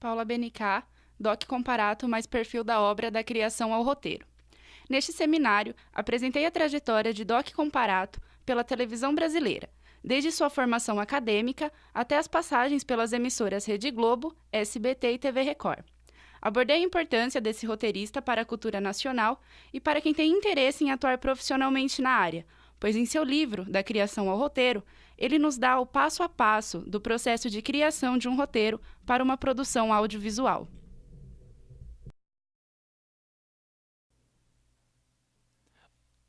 Paula BNK, Doc Comparato mais perfil da obra da criação ao roteiro. Neste seminário, apresentei a trajetória de Doc Comparato pela televisão brasileira, desde sua formação acadêmica até as passagens pelas emissoras Rede Globo, SBT e TV Record. Abordei a importância desse roteirista para a cultura nacional e para quem tem interesse em atuar profissionalmente na área, pois em seu livro, Da Criação ao Roteiro, ele nos dá o passo a passo do processo de criação de um roteiro para uma produção audiovisual.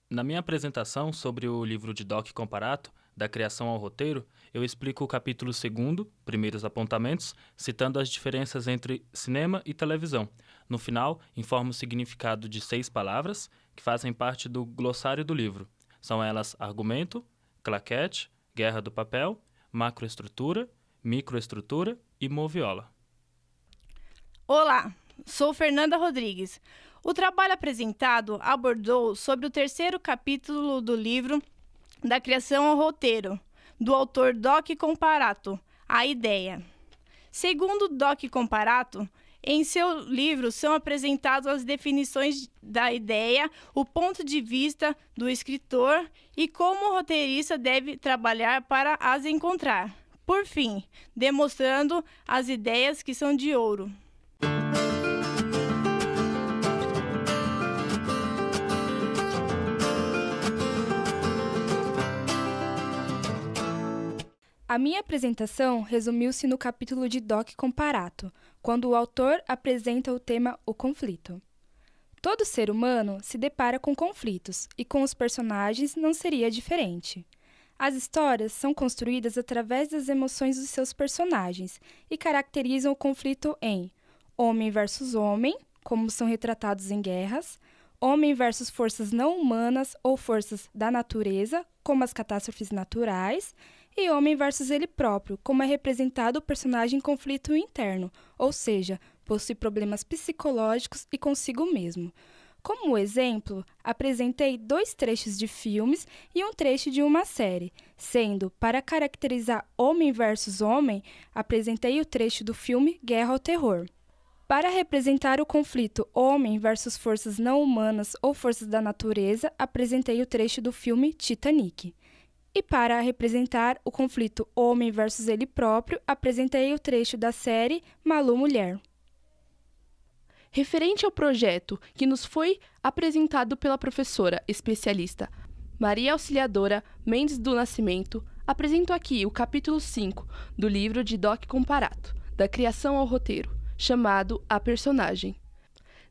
Na minha apresentação sobre o livro de Doc Comparato, Da Criação ao Roteiro, eu explico o capítulo 2º, Primeiros Apontamentos, citando as diferenças entre cinema e televisão. No final, informo o significado de 6 palavras que fazem parte do glossário do livro. São elas argumento, claquete, guerra do papel, macroestrutura, microestrutura e moviola. Olá, sou Fernanda Rodrigues. O trabalho apresentado abordou sobre o 3º capítulo do livro Da Criação ao Roteiro, do autor Doc Comparato, A Ideia. Segundo Doc Comparato, em seu livro são apresentadas as definições da ideia, o ponto de vista do escritor e como o roteirista deve trabalhar para as encontrar. Por fim, demonstrando as ideias que são de ouro. A minha apresentação resumiu-se no capítulo de Doc Comparato, quando o autor apresenta o tema o conflito. Todo ser humano se depara com conflitos, e com os personagens não seria diferente. As histórias são construídas através das emoções dos seus personagens e caracterizam o conflito em homem versus homem, como são retratados em guerras, homem versus forças não humanas ou forças da natureza, como as catástrofes naturais, e homem versus ele próprio, como é representado o personagem em conflito interno, ou seja, possui problemas psicológicos e consigo mesmo. Como exemplo, apresentei 2 trechos de filmes e um trecho de uma série, sendo, para caracterizar homem versus homem, apresentei o trecho do filme Guerra ao Terror. Para representar o conflito homem versus forças não humanas ou forças da natureza, apresentei o trecho do filme Titanic. E para representar o conflito homem versus ele próprio, apresentei o trecho da série Malu Mulher. Referente ao projeto que nos foi apresentado pela professora especialista Maria Auxiliadora Mendes do Nascimento, apresento aqui o capítulo 5 do livro de Doc Comparato, Da Criação ao Roteiro, chamado A Personagem.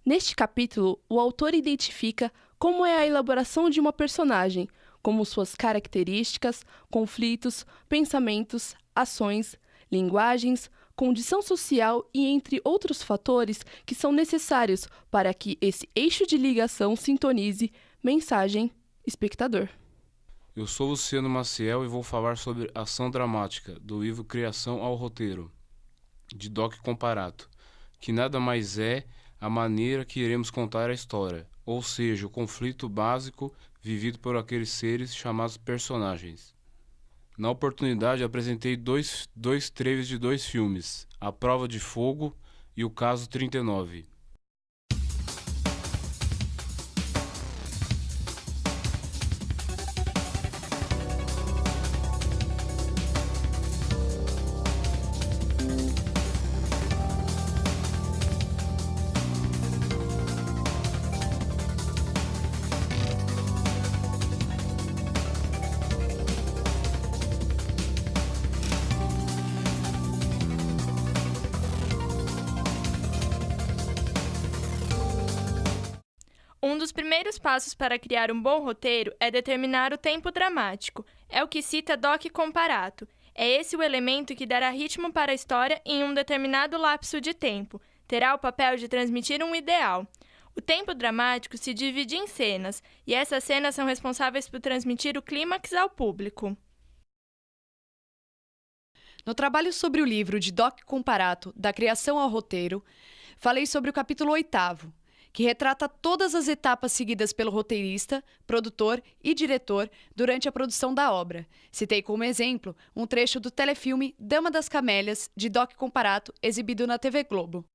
Neste capítulo, o autor identifica como é a elaboração de uma personagem, como suas características, conflitos, pensamentos, ações, linguagens, condição social e entre outros fatores que são necessários para que esse eixo de ligação sintonize mensagem-espectador. Eu sou Luciano Maciel e vou falar sobre ação dramática do livro Criação ao Roteiro, de Doc Comparato, que nada mais é a maneira que iremos contar a história, ou seja, o conflito básico vivido por aqueles seres chamados personagens. Na oportunidade, apresentei dois trailers de 2 filmes, A Prova de Fogo e O Caso 39. Um dos primeiros passos para criar um bom roteiro é determinar o tempo dramático. É o que cita Doc Comparato. É esse o elemento que dará ritmo para a história em um determinado lapso de tempo. Terá o papel de transmitir um ideal. O tempo dramático se divide em cenas, e essas cenas são responsáveis por transmitir o clímax ao público. No trabalho sobre o livro de Doc Comparato, Da Criação ao Roteiro, falei sobre o capítulo 8º, que retrata todas as etapas seguidas pelo roteirista, produtor e diretor durante a produção da obra. Citei como exemplo um trecho do telefilme Dama das Camélias, de Doc Comparato, exibido na TV Globo.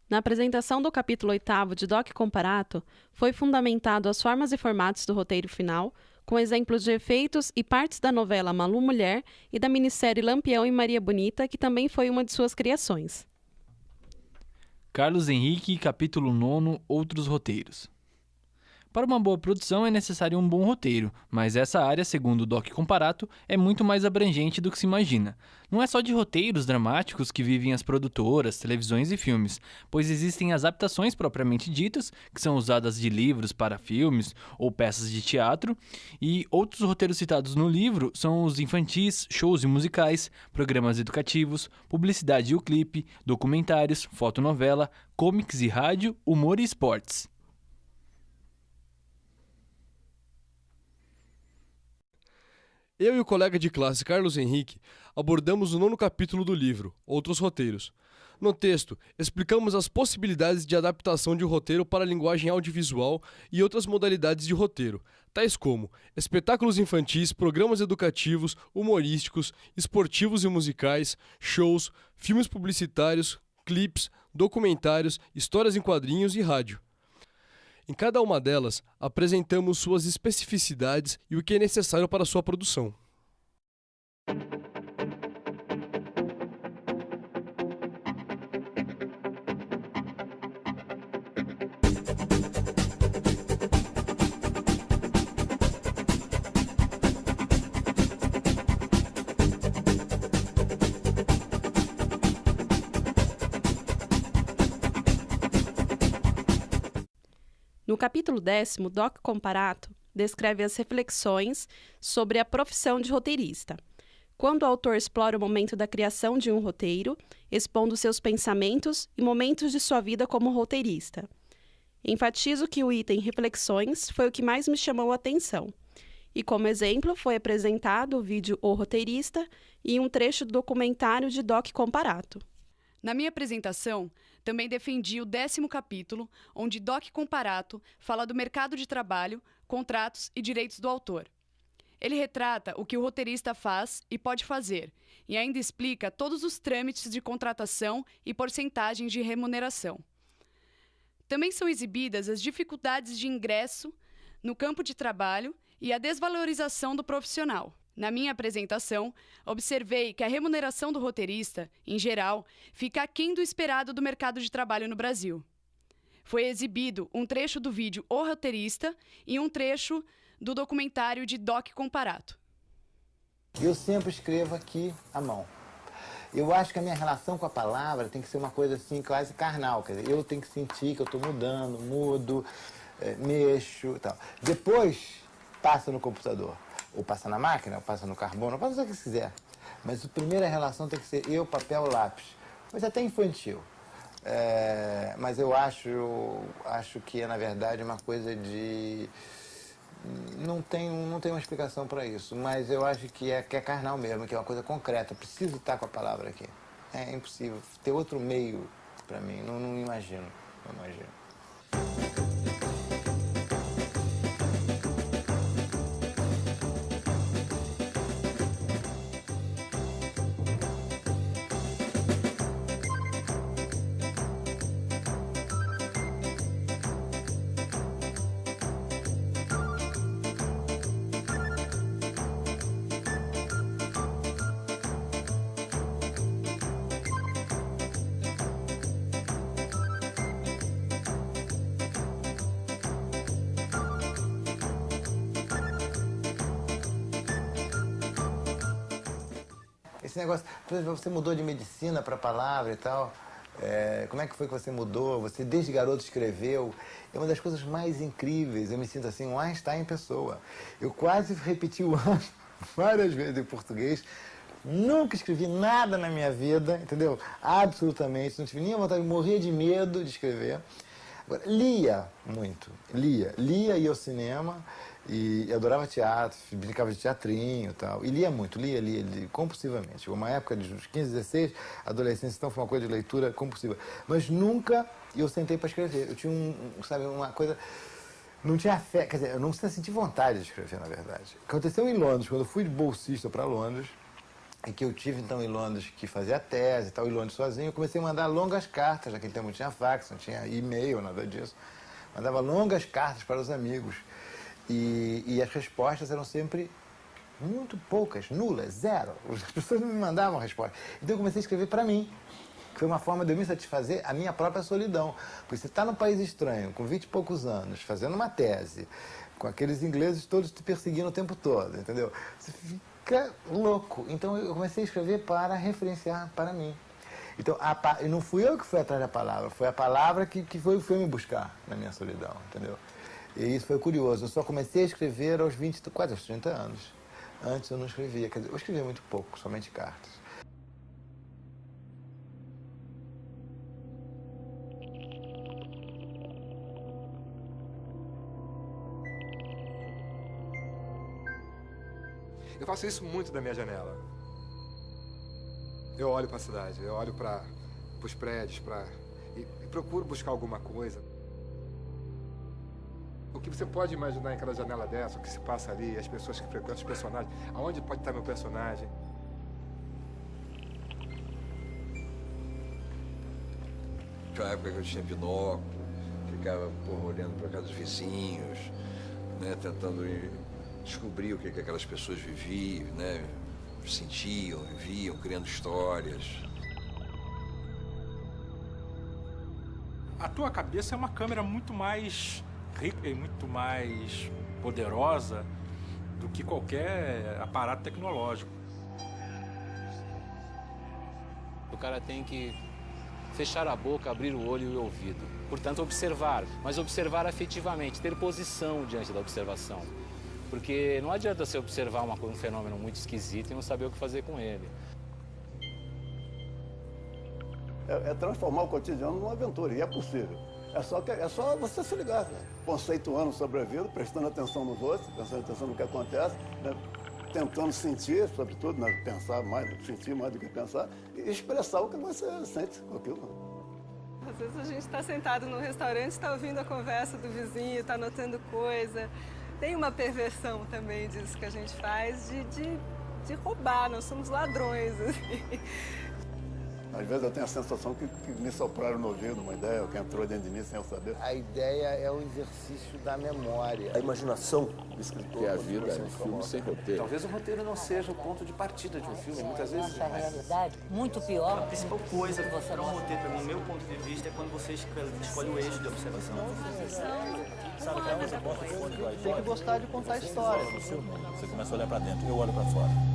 Na apresentação do capítulo 8º de Doc Comparato, foi fundamentado as formas e formatos do roteiro final, com exemplos de efeitos e partes da novela Malu Mulher e da minissérie Lampião e Maria Bonita, que também foi uma de suas criações. Carlos Henrique, capítulo 9, Outros roteiros. Para uma boa produção é necessário um bom roteiro, mas essa área, segundo o Doc Comparato, é muito mais abrangente do que se imagina. Não é só de roteiros dramáticos que vivem as produtoras, televisões e filmes, pois existem as adaptações propriamente ditas, que são usadas de livros para filmes ou peças de teatro, e outros roteiros citados no livro são os infantis, shows e musicais, programas educativos, publicidade e o clipe, documentários, fotonovela, comics e rádio, humor e esportes. Eu e o colega de classe Carlos Henrique abordamos o 9º capítulo do livro, Outros Roteiros. No texto, explicamos as possibilidades de adaptação de um roteiro para a linguagem audiovisual e outras modalidades de roteiro, tais como espetáculos infantis, programas educativos, humorísticos, esportivos e musicais, shows, filmes publicitários, clipes, documentários, histórias em quadrinhos e rádio. Em cada uma delas, apresentamos suas especificidades e o que é necessário para sua produção. No capítulo 10º, Doc Comparato descreve as reflexões sobre a profissão de roteirista. Quando o autor explora o momento da criação de um roteiro, expondo seus pensamentos e momentos de sua vida como roteirista. Enfatizo que o item Reflexões foi o que mais me chamou a atenção. E como exemplo, foi apresentado o vídeo O Roteirista e um trecho do documentário de Doc Comparato. Na minha apresentação, também defendi o 10º capítulo, onde Doc Comparato fala do mercado de trabalho, contratos e direitos do autor. Ele retrata o que o roteirista faz e pode fazer, e ainda explica todos os trâmites de contratação e porcentagens de remuneração. Também são exibidas as dificuldades de ingresso no campo de trabalho e a desvalorização do profissional. Na minha apresentação, observei que a remuneração do roteirista, em geral, fica aquém do esperado do mercado de trabalho no Brasil. Foi exibido um trecho do vídeo O Roteirista e um trecho do documentário de Doc Comparato. Eu sempre escrevo aqui à mão. Eu acho que a minha relação com a palavra tem que ser uma coisa assim, quase carnal. Quer dizer, eu tenho que sentir que eu estou mudando, mudo, mexo e tal. Depois, passa no computador. Ou passa na máquina, ou passa no carbono, ou passa o que quiser. Mas a primeira relação tem que ser eu, papel, lápis. Mas até infantil. Mas eu acho que é, na verdade, uma coisa de... Não tem uma explicação para isso, mas eu acho que é carnal mesmo, que é uma coisa concreta. Eu preciso estar com a palavra aqui. É impossível ter outro meio para mim. Não imagino. Não imagino. Esse negócio, por exemplo, você mudou de medicina para palavra e tal. Como é que foi que você mudou? Você desde garoto escreveu. É uma das coisas mais incríveis. Eu me sinto assim, um Einstein em pessoa. Eu quase repeti o ano várias vezes em português. Nunca escrevi nada na minha vida, entendeu? Absolutamente. Não tive nem a vontade, morria de medo de escrever. Agora, lia muito. Lia. Lia, ia ao cinema. E eu adorava teatro, brincava de teatrinho e tal. E lia muito, lia compulsivamente. Uma época de uns 15, 16, adolescência, então foi uma coisa de leitura compulsiva. Mas nunca eu sentei para escrever. Eu tinha sabe, uma coisa... Não tinha fé, quer dizer, eu não senti vontade de escrever, na verdade. Aconteceu em Londres, quando eu fui de bolsista para Londres, e que eu tive, então, em Londres, que fazer a tese e tal, em Londres sozinho, eu comecei a mandar longas cartas. Naquele tempo não tinha fax, não tinha e-mail, nada disso. Mandava longas cartas para os amigos. E as respostas eram sempre muito poucas, nulas, zero. As pessoas não me mandavam resposta. Então eu comecei a escrever para mim, que foi uma forma de eu me satisfazer a minha própria solidão. Porque você está num país estranho, com 20 e poucos anos, fazendo uma tese, com aqueles ingleses todos te perseguindo o tempo todo, entendeu? Você fica louco. Então eu comecei a escrever para referenciar para mim. Então, não fui eu que fui atrás da palavra, foi a palavra que foi me buscar na minha solidão, entendeu? E isso foi curioso. Eu só comecei a escrever aos 20, quase aos 30 anos. Antes eu não escrevia, quer dizer, eu escrevia muito pouco, somente cartas. Eu faço isso muito da minha janela. Eu olho para a cidade, eu olho para os prédios, e procuro buscar alguma coisa. O que você pode imaginar em cada janela dessa, o que se passa ali, as pessoas que frequentam, os personagens, aonde pode estar meu personagem? Tinha uma época que eu tinha binóculo, ficava olhando para casa dos vizinhos, né, tentando descobrir o que aquelas pessoas viviam, né, sentiam, viviam, criando histórias. A tua cabeça é uma câmera muito mais rica e muito mais poderosa do que qualquer aparato tecnológico. O cara tem que fechar a boca, abrir o olho e o ouvido. Portanto, observar, mas observar afetivamente, ter posição diante da observação. Porque não adianta você observar um fenômeno muito esquisito e não saber o que fazer com ele. É transformar o cotidiano numa aventura, e é possível. É só você se ligar, né? Conceituando sobre a vida, prestando atenção nos outros, prestando atenção no que acontece, né? Tentando sentir, sobretudo, né? Sentir mais do que pensar, e expressar o que você sente com aquilo. Às vezes a gente está sentado num restaurante, está ouvindo a conversa do vizinho, está anotando coisa. Tem uma perversão também disso que a gente faz, de roubar, nós somos ladrões, assim. Às vezes eu tenho a sensação que me sopraram no ouvido uma ideia, que entrou dentro de mim sem eu saber. A ideia é o exercício da memória. A imaginação do escritor. Que a vida é um filme sem roteiro. Talvez o roteiro não seja o ponto de partida de um filme, muitas vezes. Nossa realidade, muito pior. A principal coisa para um roteiro, no meu ponto de vista, é quando você escolhe o eixo de observação. Sabe aquela coisa boa que tem que gostar de contar história. Você começa a olhar para dentro, eu olho para fora.